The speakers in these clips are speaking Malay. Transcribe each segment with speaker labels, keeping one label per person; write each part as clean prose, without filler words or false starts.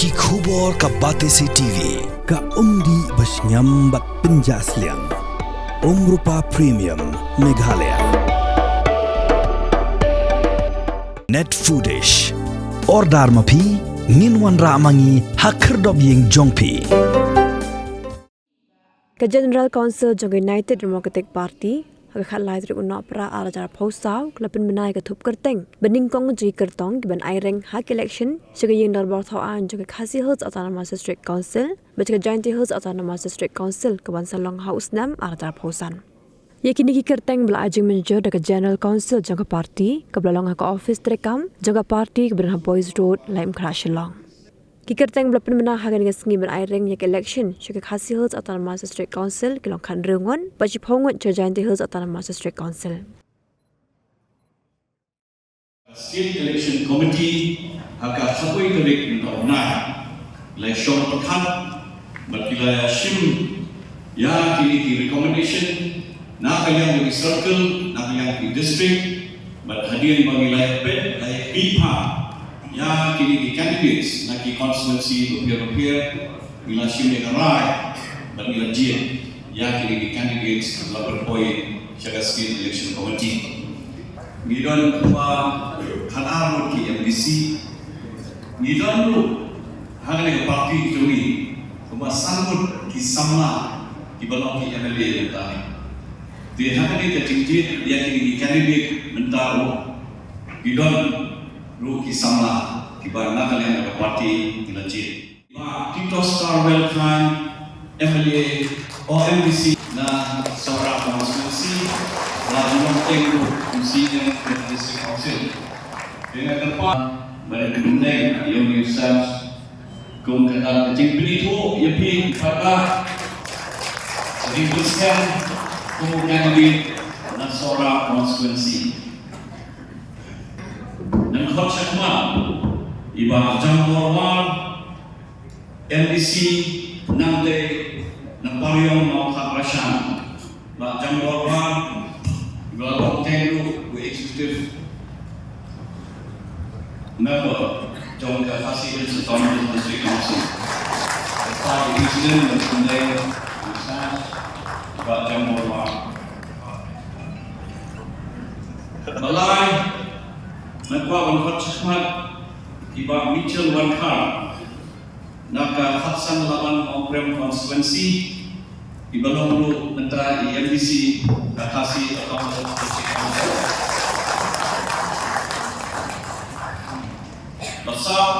Speaker 1: Ki khubor ka Batesi TV.
Speaker 2: Ka umdi basnyambat penjaslian. Rupa Premium Meghalaya.
Speaker 1: Net Foodish. Ordar mapi minwan ramangi hakerdob ying jongpi.
Speaker 3: Ke General Council jong United Democratic Party Hakat lai dari unok pra arajar pausau kelapin menai ke thup kerteng bening kong ji kertong giban aireng hak election sebagai yang darbor thawaan jong Khasi Hills Autonomous District Council betul Jainti Hills Autonomous District Council ke Bansalong House 6 arajar pausan. Yakini ki kerteng bela ajing manager dekat General Council jong parti ke belalong ke office terekam jong parti ke Bernha Boys Road laim Krashelong. Ki kerteng belapin menang hagan dengan sengi beraireng yak election sebagai Khasi Hills Autonomous District Council ke Longkhan Rengon bagi pongot ke Jainti Hills Autonomous District Council.
Speaker 4: State Election Committee akan sampai ke untuk nak election pekan berkila sim ya kini di recommendation nak yang di circle nak yang di district berhadir bagi layak bed layak pipa ya kini di candidates nak di constituency berpihak bila sim dengan rai berkila jin ya kini di candidates adalah berpoin sebagai State Election Committee. Ngidon kuwa kanarut ki MDC ngidon lu hangane parti joni kuwa sambut ki samla ki balong ki MLA mentai di hangane ke tingjit dia kini candidate mentaro ngidon lu ki samla ki barna kalian ke parti kilajit ba Tito Star Welkan MLA o MDC na seorang konstitusi lalu tengok fungsinya District Council dengan tempat berguna yang diusah kung kata cipri itu ia pi pada sedikitkan kemudian di Nasora konstituensi dan khotshakma iba jamborwar MDC nanti nampariong mau kaprashan ba jamborwar Galong Tengru, executive member, John Khasi Hills Autonomous District Council. Party President dan Pendaya Ustaz Pak Jamborwa. Balai Nakwa Wanfat Syahmat Iba Mitchell Wankar Naka Hatsan Laban Oprem Konstituensi Ibalong Lu Mentera IMDC Khasi Autonomous District Council. Bersam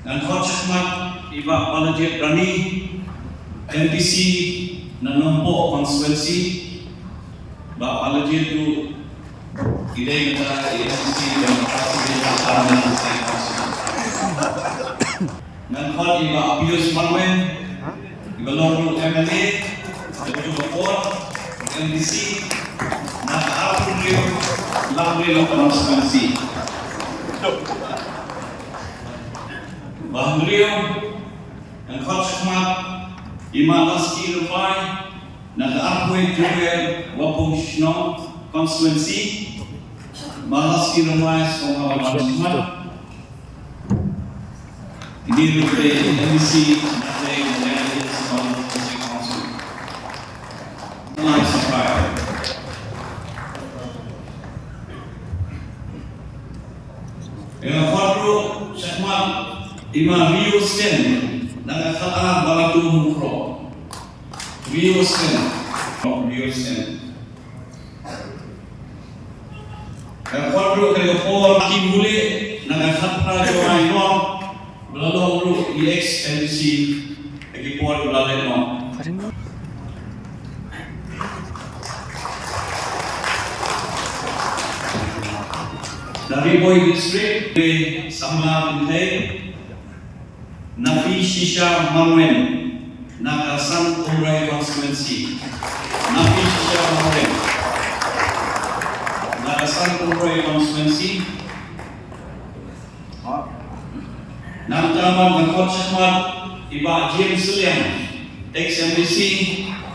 Speaker 4: dan Khotshmat Iba Balajit Rani MDC dan Nombok Konstituensi Ba Balajit itu ide Mentera IMDC dan Khasi Autonomous District Council. Dan Khot Iba Pius Marwen Ibalong Lu MLA dan juga Port MDC nak apa dia lamri lokal konstitusi. Bahmriam dan khotshmat imalaski rupai nak apa juga wapung shno konstitusi malaski rupai sekolah khotshmat ini rupai MDC nanti menjadi sekolah district council. Mulai sampai yang Fadru Syahmat Imam Rio Sten dan Khatam Balatu Mukro Rio Sten yang Fadru Kerepor Hakim Bule dan Khatam Jorai Nom Belalong Lu EX NDC Ekipor Belalai Nom dari Boy District di Samla Bintay Nafi Shisha Marwen Nakasan Umrai Konstituensi Nafi Shisha Marwen Nakasan Umrai Konstituensi Namtaman Nakot Syahmat Iba James Sulian XMDC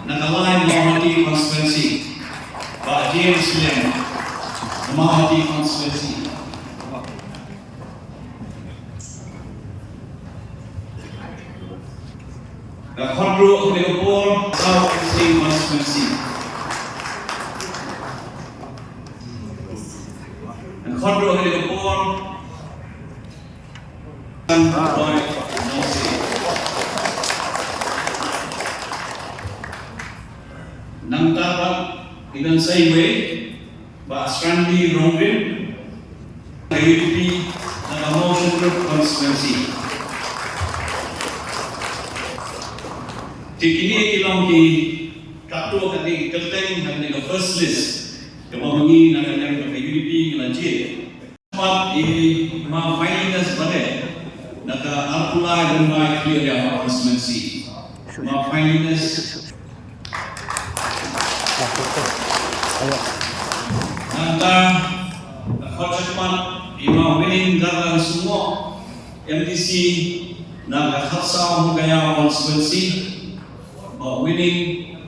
Speaker 4: Nakalain Mahati Konstituensi Pak James Sulian Mahati Konstituensi Khodro Megapur South Muslim Constituency. Khodro Megapur Roy Nosi. Nangtapat Idan Saiwe Ba Strandi Rongrin UDP Motion Group Constituency. Kini kilong ki kato kati kelteng kami ke first list kemangi nak yang ke UDP lanjut. Empat ini ma finalitas pada nak apply dan mai clear yang constituency. Ma finalitas. Nanta khotman ima winning dalam semua MDC nak khatsau gaya constituency. Winning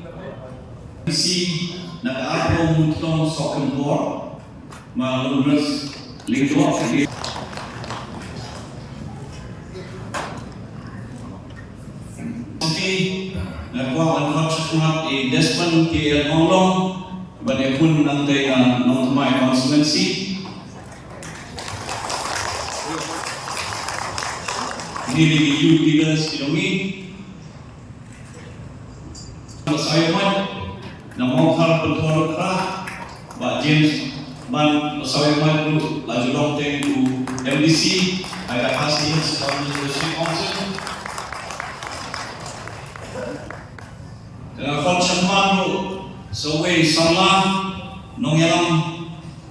Speaker 4: PC nag-aaraw mutong soccer board malulus linggo nagwa ang hotshot Desmond K. Ngolong badepun nanti non-my constituency ini di youth leaders ilungi Sayaman namo har betul kerah Pak James ban Sayaman tu laju long teng tu MDC ada hasil sekarang leadership council dengan konseman tu seway salah nongyalam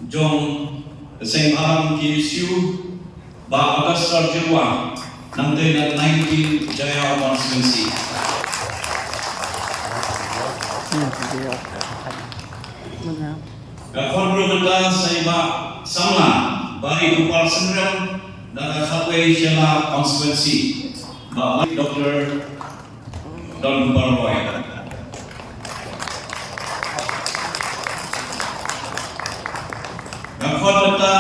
Speaker 4: jong kesempatan KSU ba Augusta Jirwa nanti nak 19 Jaya Constituency. Khodro benda saya sama bagi kupal sendiri dan Khatway Shela Constituency Pak Dr. Don Barboy. Khodro benda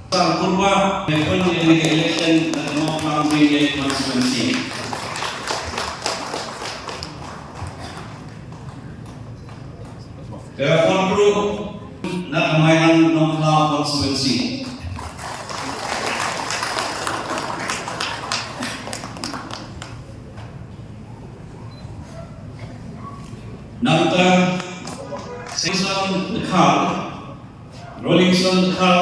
Speaker 4: Sarpurwa Nepal election dan mau mengambil constituency. Khodro nak mainan nomor constituency. Nanta Season Dekal Rolling Stone Dekal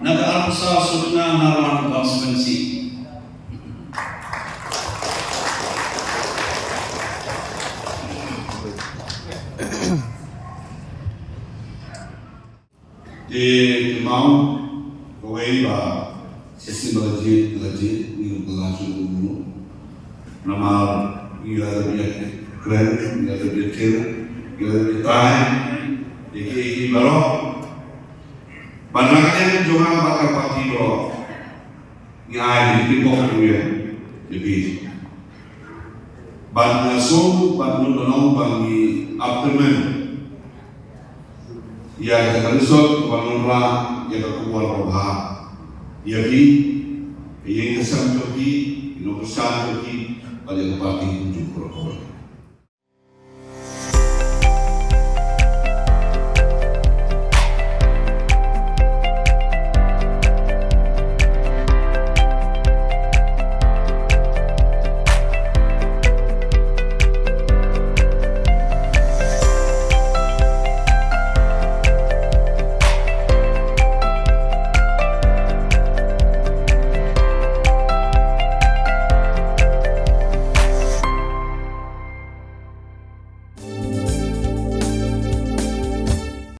Speaker 4: Naga Arpusa Sukna Narawan Constituency.
Speaker 5: Di mau kawai ba sesi legit ni langsung dulu nama ila dia keren ila dia keren ila dia tahan iki baro banaknya juga bakal parti do ni ai di pokok dia jadi ban so ban nong bangi afterman ya terusot wanura ya berkuat roha ya bi yang kesam joki inokusan joki pada parti tujuh